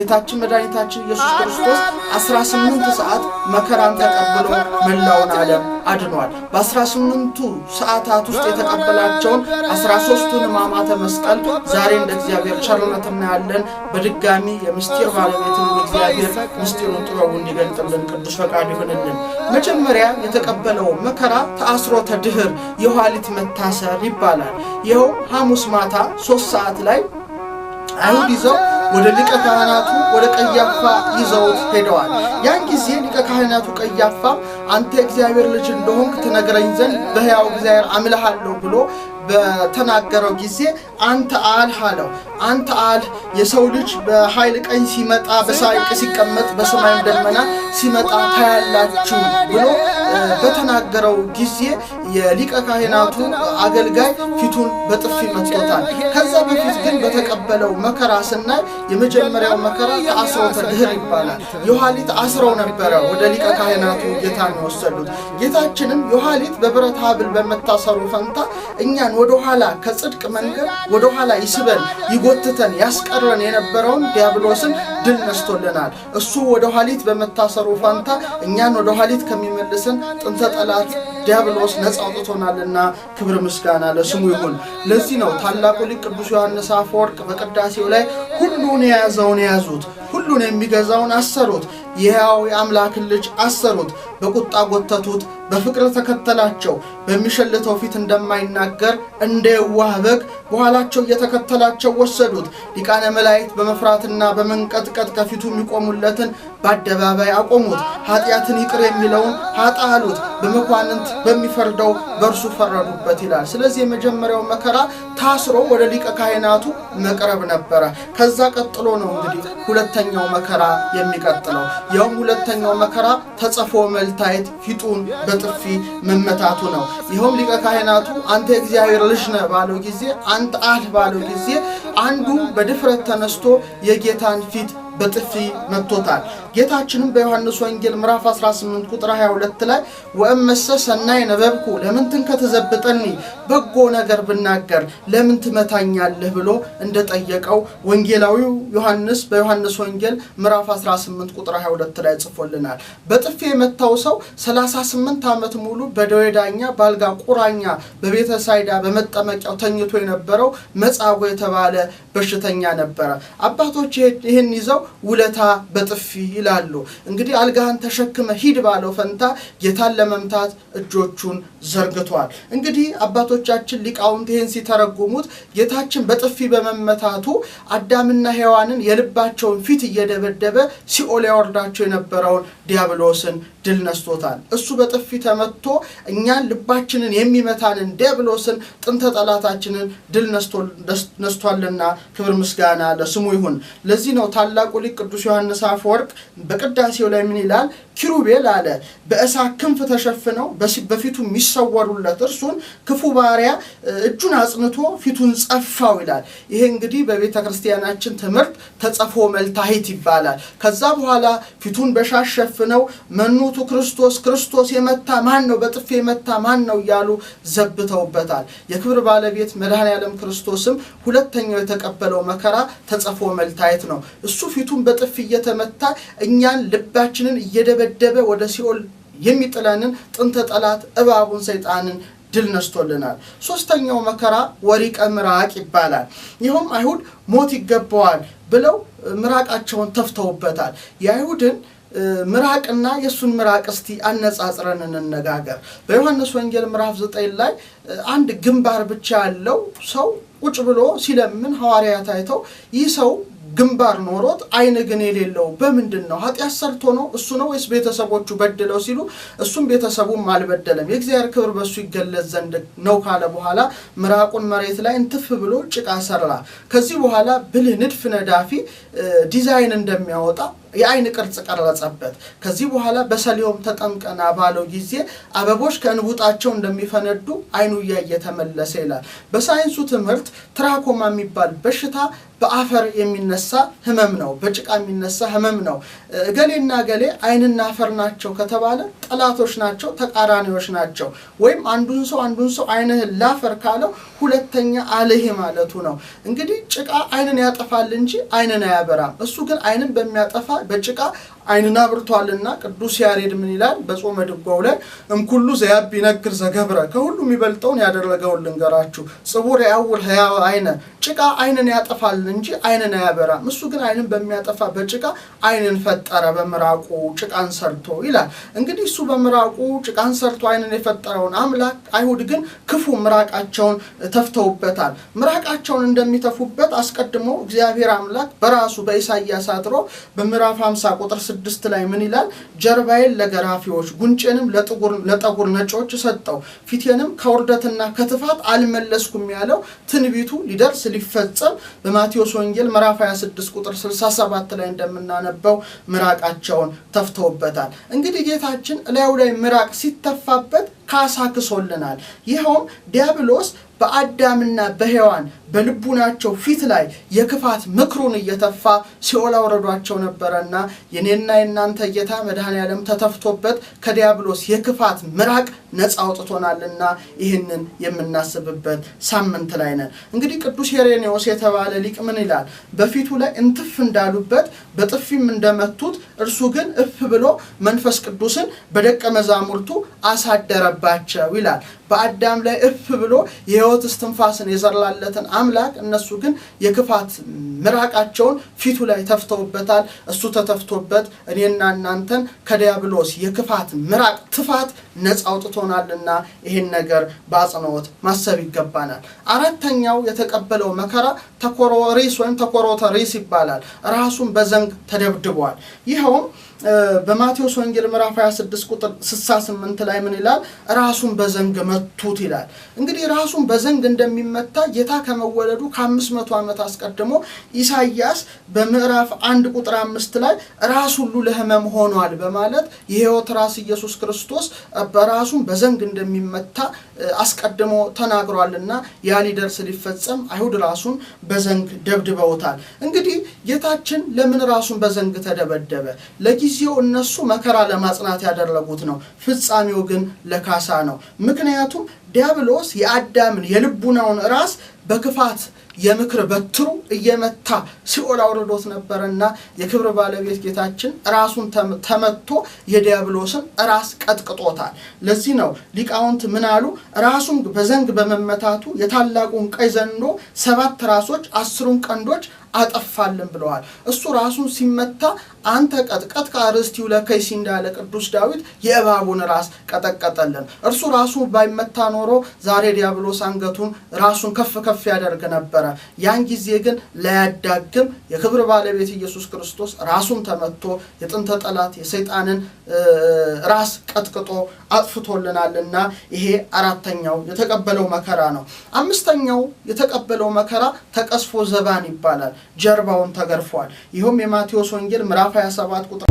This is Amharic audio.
ጌታችን መድኃኒታችን ኢየሱስ ክርስቶስ 18 ሰዓት መከራን ተቀብሎ መላውን ዓለም አድኗል። በ18ቱ ሰዓታት ውስጥ የተቀበላቸውን 13ቱን ሕማማተ መስቀል ዛሬ እንደ እግዚአብሔር ቸርነት እናያለን። በድጋሚ የምስጢር ባለቤትን እግዚአብሔር ምስጢሩን ጥበቡን እንዲገልጥልን ቅዱስ ፈቃድ ይሁንልን። መጀመሪያ የተቀበለው መከራ ተአስሮተ ድኅር የኋሊት መታሰር ይባላል። ይኸው ሐሙስ ማታ 3 ሰዓት ላይ አይሁድ ይዘው ወደ ሊቀ ካህናቱ ወደ ቀያፋ ይዘውት ሄደዋል። ያን ጊዜ ሊቀ ካህናቱ ቀያፋ አንተ እግዚአብሔር ልጅ እንደሆንክ ትነግረኝ ዘንድ በሕያው እግዚአብሔር አምልሃለሁ ብሎ በተናገረው ጊዜ አንተ አልህ አለው። አንተ አልህ የሰው ልጅ በኃይል ቀኝ ሲመጣ በሳይቅ ሲቀመጥ በሰማይ ደመና ሲመጣ ታያላችሁ ብሎ በተናገረው ጊዜ የሊቀ ካህናቱ አገልጋይ ፊቱን በጥፊ መጥቶታል። ከዛ በፊት ግን በተቀበለው መከራ ስናይ የመጀመሪያው መከራ ተአስሮተ ድኅር ይባላል። የኋሊት አስረው ነበረ ወደ ሊቀ ካህናቱ ጌታን ወሰዱት። ጌታችንም የኋሊት በብረት ሐብል በመታሰሩ ፈንታ እኛን ወደ ኋላ ከጽድቅ መንገድ ወደ ኋላ ይስበን ይጎትተን ያስቀረን የነበረውን ዲያብሎስን ድል ነስቶልናል። እሱ ወደ ኋሊት በመታሰሩ ፈንታ እኛን ወደ ኋሊት ከሚመልሰን ጥንተ ጠላት ዲያብሎስ ነፃ አውጥቶናልና ክብር ምስጋና ለስሙ ይሁን። ለዚህ ነው ታላቁ ሊቅ ቅዱስ ዮሐንስ አፈወርቅ በቅዳሴው ላይ ሁሉን የያዘውን ያዙት፣ ሁሉን የሚገዛውን አሰሩት፣ የሕያው የአምላክን ልጅ አሰሩት፣ በቁጣ ጎተቱት፣ በፍቅር ተከተላቸው፣ በሚሸልተው ፊት እንደማይናገር እንደ የዋህ በግ በኋላቸው እየተከተላቸው ወሰዱት። ሊቃነ መላእክት በመፍራትና በመንቀጥቀጥ ከፊቱ የሚቆሙለትን በአደባባይ አቆሙት። ኃጢአትን ይቅር የሚለውን ኃጣ አሉት፣ በመኳንንት በሚፈርደው በእርሱ ፈረዱበት ይላል። ስለዚህ የመጀመሪያው መከራ ታስሮ ወደ ሊቀ ካህናቱ መቅረብ ነበረ። ከዛ ቀጥሎ ነው እንግዲህ ሁለተኛው መከራ የሚቀጥለው። ያውም ሁለተኛው መከራ ተጸፎ መልታየት ፊቱን በጥፊ መመታቱ ነው። ይኸውም ሊቀ ካህናቱ አንተ የእግዚአብሔር ልጅ ነህ ባለው ጊዜ አንተ አልህ ባለው ጊዜ አንዱ በድፍረት ተነስቶ የጌታን ፊት በጥፊ መጥቶታል። ጌታችንም በዮሐንስ ወንጌል ምዕራፍ 18 ቁጥር 22 ላይ ወእመሰ ሰናይ ነበብኩ ለምን ትንከተዘብጠኒ በጎ ነገር ብናገር ለምን ትመታኛለህ ብሎ እንደጠየቀው ወንጌላዊው ዮሐንስ በዮሐንስ ወንጌል ምዕራፍ 18 ቁጥር 22 ላይ ጽፎልናል። በጥፊ የመታው ሰው 38 ዓመት ሙሉ በደዌ ዳኛ ባልጋ ቁራኛ በቤተ ሳይዳ በመጠመቂያው ተኝቶ የነበረው መጻጉዕ የተባለ በሽተኛ ነበረ። አባቶች ይህን ይዘው ውለታ በጥፊ ይላሉ። እንግዲህ አልጋህን ተሸክመ ሂድ ባለው ፈንታ ጌታን ለመምታት እጆቹን ዘርግቷል። እንግዲህ አባቶቻችን ሊቃውንት ይህን ሲተረጉሙት ጌታችን በጥፊ በመመታቱ አዳምና ሔዋንን የልባቸውን ፊት እየደበደበ ሲኦል ያወርዳቸው የነበረውን ዲያብሎስን ድል ነስቶታል። እሱ በጥፊ ተመቶ እኛን ልባችንን የሚመታንን ዲያብሎስን ጥንተ ጠላታችንን ድል ነስቷልና ክብር ምስጋና ለስሙ ይሁን። ለዚህ ነው ታላቁ ሊቅ ቅዱስ ዮሐንስ አፈወርቅ በቅዳሴው ላይ ምን ይላል? ኪሩቤል አለ በእሳት ክንፍ ተሸፍነው በፊቱ የሚሰወሩለት እርሱን ክፉ ባሪያ እጁን አጽንቶ ፊቱን ጸፋው ይላል። ይሄ እንግዲህ በቤተ ክርስቲያናችን ትምህርት ተጸፎ መልታሂት ይባላል። ከዛ በኋላ ፊቱን በሻሽ ሸፍነው መኑቱ ክርስቶስ የመታ ማን ነው? በጥፊ የመታ ማን ነው? እያሉ ዘብተውበታል። የክብር ባለቤት መድኃኔዓለም ክርስቶስም ሁለተኛው የተቀበለው መከራ ተጸፎ መልታሂት ነው። እሱ ፊቱን በጥፊ እየተመታ እኛን ልባችንን እየደበደበ ወደ ሲኦል የሚጥለንን ጥንተ ጠላት እባቡን ሰይጣንን ድል ነስቶልናል። ሶስተኛው መከራ ወሪቀ ምራቅ ይባላል። ይኸውም አይሁድ ሞት ይገባዋል ብለው ምራቃቸውን ተፍተውበታል። የአይሁድን ምራቅና የሱን ምራቅ እስቲ አነጻጽረን እንነጋገር። በዮሐንስ ወንጌል ምዕራፍ 9 ላይ አንድ ግንባር ብቻ ያለው ሰው ቁጭ ብሎ ሲለምን ሐዋርያት አይተው ይህ ሰው ግንባር ኖሮት አይን ግን የሌለው በምንድን ነው? ኃጢአት ሰርቶ ነው እሱ ነው ወይስ ቤተሰቦቹ በደለው ሲሉ እሱም ቤተሰቡም አልበደለም የእግዚአብሔር ክብር በሱ ይገለጽ ዘንድ ነው ካለ በኋላ ምራቁን መሬት ላይ እንትፍ ብሎ ጭቃ ሰራ። ከዚህ በኋላ ብልህ ንድፍ ነዳፊ ዲዛይን እንደሚያወጣ የአይን ቅርጽ ቀረጸበት። ከዚህ በኋላ በሰሊሆም ተጠምቀና ባለው ጊዜ አበቦች ከእንቡጣቸው እንደሚፈነዱ አይኑ እያየ ተመለሰ ይላል። በሳይንሱ ትምህርት ትራኮማ የሚባል በሽታ በአፈር የሚነሳ ህመም ነው፣ በጭቃ የሚነሳ ህመም ነው። ገሌና ገሌ አይንና አፈር ናቸው ከተባለ ጠላቶች ናቸው፣ ተቃራኒዎች ናቸው። ወይም አንዱን ሰው አይንህን ላፈር ካለው ሁለተኛ አለህ ማለቱ ነው። እንግዲህ ጭቃ አይንን ያጠፋል እንጂ አይንን አያበራም። እሱ ግን አይንን በሚያጠፋ በጭቃ አይንና ብርቷልና ቅዱስ ያሬድ ምን ይላል በጾመ ድጓው ላይ እምኩሉ ዘያብ ይነግር ዘገብረ ከሁሉ የሚበልጠውን ያደረገውን ልንገራችሁ ጽቡር ያውል ህያው አይነ ጭቃ አይንን ያጠፋል እንጂ አይንን አያበራም። እሱ ግን አይንን በሚያጠፋ በጭቃ አይንን ፈጠረ በምራቁ ጭቃን ሰርቶ ይላል። እንግዲህ እሱ በምራቁ ጭቃን ሰርቶ አይንን የፈጠረውን አምላክ አይሁድ ግን ክፉ ምራቃቸውን ተፍተውበታል። ምራቃቸውን እንደሚተፉበት አስቀድሞ እግዚአብሔር አምላክ በራሱ በኢሳይያስ አድሮ በምዕራፍ 50 ቁጥር 6 ላይ ምን ይላል? ጀርባዬን ለገራፊዎች ጉንጬንም ለጠጉር ነጮች ሰጠው ፊቴንም ከውርደትና ከትፋት አልመለስኩም ያለው ትንቢቱ ሊደርስ ሊፈጸም በማቴዎስ ወንጌል ምዕራፍ 26 ቁጥር 67 ላይ እንደምናነበው ምራቃቸውን ተፍተውበታል። እንግዲህ ጌታችን ላዩ ላይ ምራቅ ሲተፋበት ካሳ ክሶልናል። ይኸውም ዲያብሎስ በአዳምና በሔዋን በልቡናቸው ፊት ላይ የክፋት ምክሩን እየተፋ ሲኦል አውርዷቸው ነበርና የኔና የናንተ ጌታ መድኃኔዓለም ተተፍቶበት ከዲያብሎስ የክፋት ምራቅ ነፃ አውጥቶናልና ይህንን የምናስብበት ሳምንት ላይ ነን። እንግዲህ ቅዱስ ሄሬኔዎስ የተባለ ሊቅ ምን ይላል? በፊቱ ላይ እንትፍ እንዳሉበት በጥፊም እንደመቱት እርሱ ግን እፍ ብሎ መንፈስ ቅዱስን በደቀ መዛሙርቱ አሳደረባቸው ይላል። በአዳም ላይ እፍ ብሎ የሕይወት እስትንፋስን የዘራለትን አምላክ እነሱ ግን የክፋት ምራቃቸውን ፊቱ ላይ ተፍተውበታል። እሱ ተተፍቶበት እኔና እናንተን ከዲያብሎስ የክፋት ምራቅ ትፋት ነፃ አውጥቶናልና ይሄን ነገር በአጽንኦት ማሰብ ይገባናል። አራተኛው የተቀበለው መከራ ተኮሮሪስ ወይም ተኮሮተሪስ ይባላል። ራሱን በዘንግ ተደብድቧል። ይኸውም በማቴዎስ ወንጌል ምዕራፍ 26 ቁጥር 68 ላይ ምን ይላል? ራሱን በዘንግ መቱት ይላል። እንግዲህ ራሱን በዘንግ እንደሚመታ ጌታ ከመወለዱ ከ500 ዓመት አስቀድሞ ኢሳይያስ በምዕራፍ 1 ቁጥር 5 ላይ ራስ ሁሉ ለህመም ሆኗል በማለት የሕይወት ራስ ኢየሱስ ክርስቶስ በራሱን በዘንግ እንደሚመታ አስቀድሞ ተናግሯልና ያ ሊደርስ ሊፈጸም አይሁድ ራሱን በዘንግ ደብድበውታል። እንግዲህ ጌታችን ለምን ራሱን በዘንግ ተደበደበ? ለጊዜው እነሱ መከራ ለማጽናት ያደረጉት ነው፣ ፍጻሜው ግን ለካሳ ነው። ምክንያቱም ዲያብሎስ የአዳምን የልቡናውን ራስ በክፋት የምክር በትሩ እየመታ ሲኦል አውርዶት ነበርና የክብር ባለቤት ጌታችን ራሱን ተመቶ የዲያብሎስን ራስ ቀጥቅጦታል። ለዚህ ነው ሊቃውንት ምን አሉ? ራሱን በዘንግ በመመታቱ የታላቁን ቀይ ዘንዶ 7 ራሶች 10 ቀንዶች አጠፋልን ብለዋል። እሱ ራሱን ሲመታ አንተ ቀጥቀጥ ከአርስቲው ለከይሲ እንዳለ ቅዱስ ዳዊት የእባቡን ራስ ቀጠቀጠልን። እርሱ ራሱ ባይመታ ኖሮ ዛሬ ዲያብሎስ አንገቱን ራሱን ከፍ ያደርግ ነበረ። ያን ጊዜ ግን ለያዳግም የክብር ባለቤት ኢየሱስ ክርስቶስ ራሱን ተመቶ የጥንተ ጠላት የሰይጣንን ራስ ቀጥቅጦ አጥፍቶልናልና ይሄ አራተኛው የተቀበለው መከራ ነው። አምስተኛው የተቀበለው መከራ ተቀስፎ ዘባን ይባላል። ጀርባውን ተገርፏል። ይሄም የማቴዎስ ወንጌል ምዕራፍ 27 ቁጥር